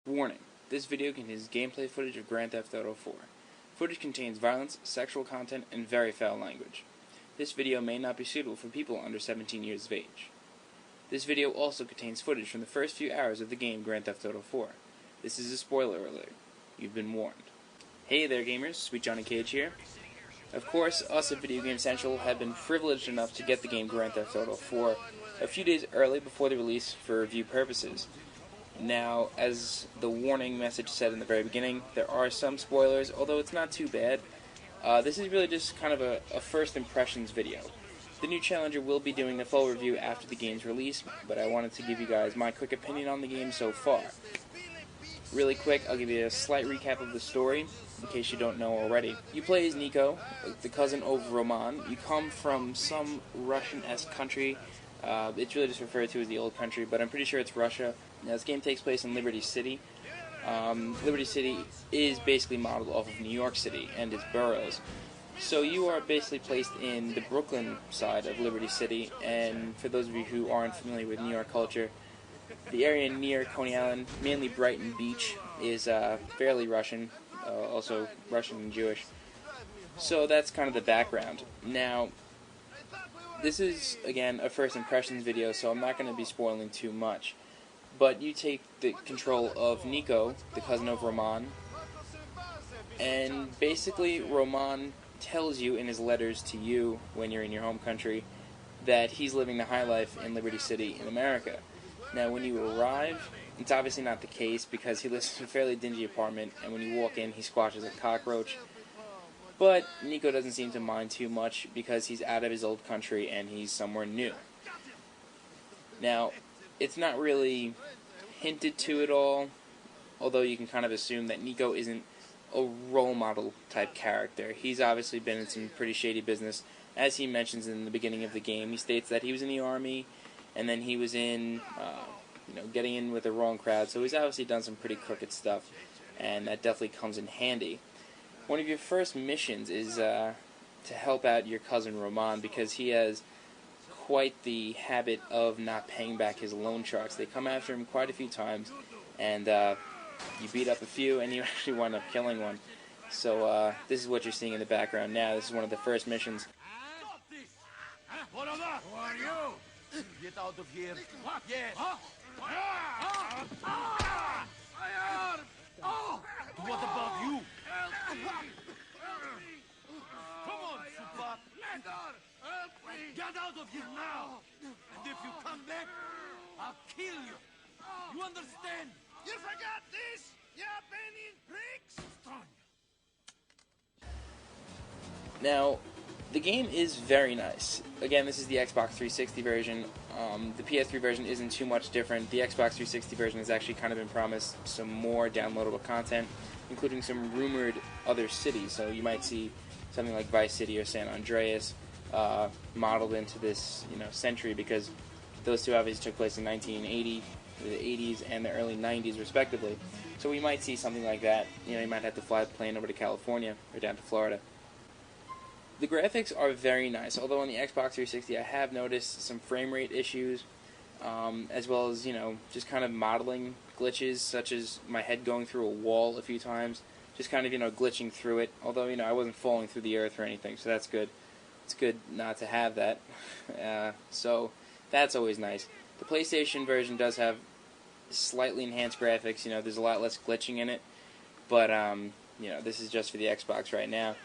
Warning: this video contains gameplay footage of Grand Theft Auto 4. Footage contains violence, sexual content, and very foul language. This video may not be suitable for people under 17 years of age. This video also contains footage from the first few hours of the game Grand Theft Auto 4. This is a spoiler alert. You've been warned. Hey there gamers, Sweet Johnny Cage here. Of course, us at Video Game Central have been privileged enough to get the game Grand Theft Auto 4 a few days early before the release for review purposes. Now, as the warning message said in the very beginning, there are some spoilers, although it's not too bad. This is really just kind of a first impressions video. The new Challenger will be doing a full review after the game's release, but I wanted to give you guys my quick opinion on the game so far. Really quick, I'll give you a slight recap of the story, in case you don't know already. You play as Niko, the cousin of Roman. You come from some Russian-esque country. It's really just referred to as the old country, but I'm pretty sure it's Russia. Now, this game takes place in Liberty City. Liberty City is basically modeled off of New York City and its boroughs. So you are basically placed in the Brooklyn side of Liberty City, and for those of you who aren't familiar with New York culture, the area near Coney Island, mainly Brighton Beach, is fairly Russian, also Russian and Jewish. So that's kind of the background. Now, this is, again, a first impressions video, so I'm not going to be spoiling too much. But you take the control of Niko, the cousin of Roman, and basically Roman tells you in his letters to you when you're in your home country that he's living the high life in Liberty City in America. Now, when you arrive, it's obviously not the case because he lives in a fairly dingy apartment, and when you walk in, he squashes a cockroach. But Niko doesn't seem to mind too much because he's out of his old country and he's somewhere new. Now, it's not really hinted to at all, although you can kind of assume that Niko isn't a role model type character. He's obviously been in some pretty shady business. As he mentions in the beginning of the game, he states that he was in the army, and then he was in, getting in with the wrong crowd, so he's obviously done some pretty crooked stuff, and that definitely comes in handy. One of your first missions is to help out your cousin Roman, because he has quite the habit of not paying back his loan sharks. They come after him quite a few times, and you beat up a few, and you actually wind up killing one. So this is what you're seeing in the background now. This is one of the first missions. Stop this! Who are you? Get out of here. Yes. What about you? Come on, Super. Get out of here now. And if you come back, I'll kill you. You understand? You forgot this, you Albanian pricks? Now, the game is very nice. Again, this is the Xbox 360 version. The PS3 version isn't too much different. The Xbox 360 version has actually kind of been promised some more downloadable content, including some rumored other cities. So you might see something like Vice City or San Andreas modeled into this, century, because those two obviously took place in 1980, the 80s, and the early 90s, respectively. So we might see something like that. You might have to fly the plane over to California or down to Florida. The graphics are very nice, although on the Xbox 360 I have noticed some frame rate issues, as well as, just kind of modeling glitches, such as my head going through a wall a few times, just kind of, glitching through it, although, I wasn't falling through the earth or anything, so that's good. It's good not to have that, so that's always nice. The PlayStation version does have slightly enhanced graphics, there's a lot less glitching in it, but, this is just for the Xbox right now.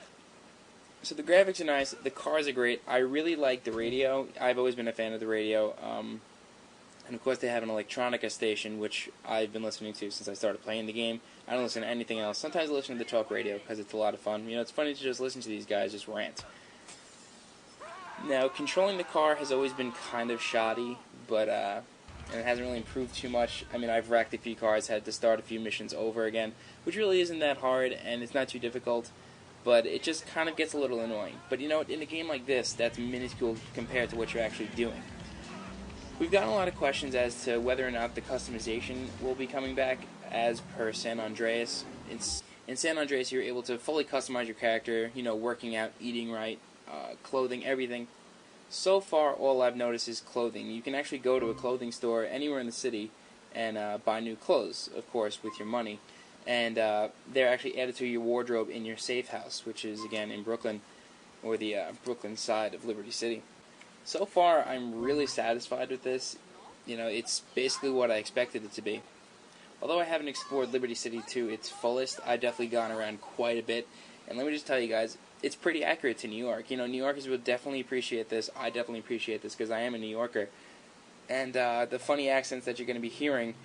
So the graphics are nice, the cars are great, I really like the radio. I've always been a fan of the radio, and of course they have an electronica station, which I've been listening to since I started playing the game. I don't listen to anything else. Sometimes I listen to the talk radio, because it's a lot of fun. It's funny to just listen to these guys just rant. Now, controlling the car has always been kind of shoddy, but, and it hasn't really improved too much. I mean, I've wrecked a few cars, had to start a few missions over again, which really isn't that hard, and it's not too difficult. But it just kind of gets a little annoying. But in a game like this, that's minuscule compared to what you're actually doing. We've gotten a lot of questions as to whether or not the customization will be coming back as per San Andreas. In San Andreas, you're able to fully customize your character, working out, eating right, clothing, everything. So far, all I've noticed is clothing. You can actually go to a clothing store anywhere in the city and buy new clothes, of course, with your money. And they're actually added to your wardrobe in your safe house, which is, again, in Brooklyn, or the Brooklyn side of Liberty City. So far, I'm really satisfied with this. You know, it's basically what I expected it to be. Although I haven't explored Liberty City to its fullest, I've definitely gone around quite a bit. And let me just tell you guys, it's pretty accurate to New York. You know, New Yorkers will definitely appreciate this. I definitely appreciate this because I am a New Yorker. And the funny accents that you're going to be hearing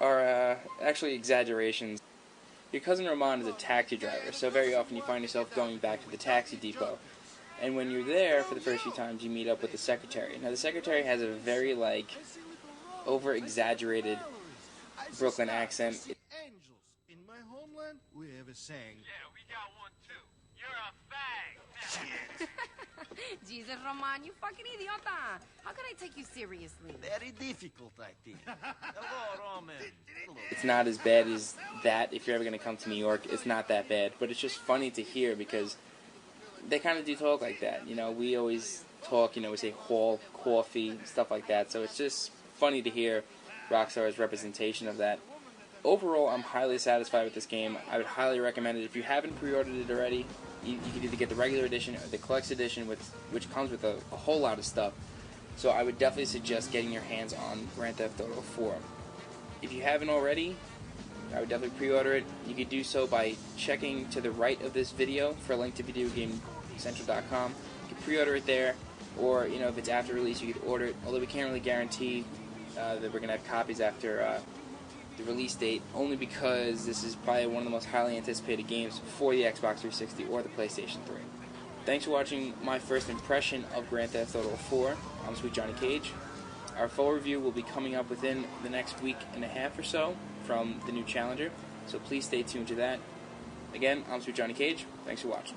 are actually exaggerations. Your cousin Roman is a taxi driver, so very often you find yourself going back to the taxi depot. And when you're there for the first few times, you meet up with the secretary. Now, the secretary has a very, over-exaggerated Brooklyn accent. Angels. In my homeland, we have a saying. Yeah, we got one too. You're a fag. Jesus, Roman, you fucking idiota. How can I take you seriously? Very difficult, I think. Hello, Roman. It's not as bad as that. If you're ever going to come to New York, it's not that bad. But it's just funny to hear because they kind of do talk like that. You know, we always talk, we say hall, coffee, stuff like that. So it's just funny to hear Rockstar's representation of that. Overall, I'm highly satisfied with this game. I would highly recommend it. If you haven't pre-ordered it already, you can either get the regular edition or the collector's edition, which comes with a whole lot of stuff. So I would definitely suggest getting your hands on Grand Theft Auto 4. If you haven't already, I would definitely pre-order it. You could do so by checking to the right of this video for a link to VideoGameCentral.com. You can pre-order it there, or if it's after release, you could order it. Although we can't really guarantee that we're gonna have copies after the release date, only because this is probably one of the most highly anticipated games for the Xbox 360 or the PlayStation 3. Thanks for watching my first impression of Grand Theft Auto 4. I'm Sweet Johnny Cage. Our full review will be coming up within the next week and a half or so from the new Challenger, so please stay tuned to that. Again, I'm Sweet Johnny Cage. Thanks for watching.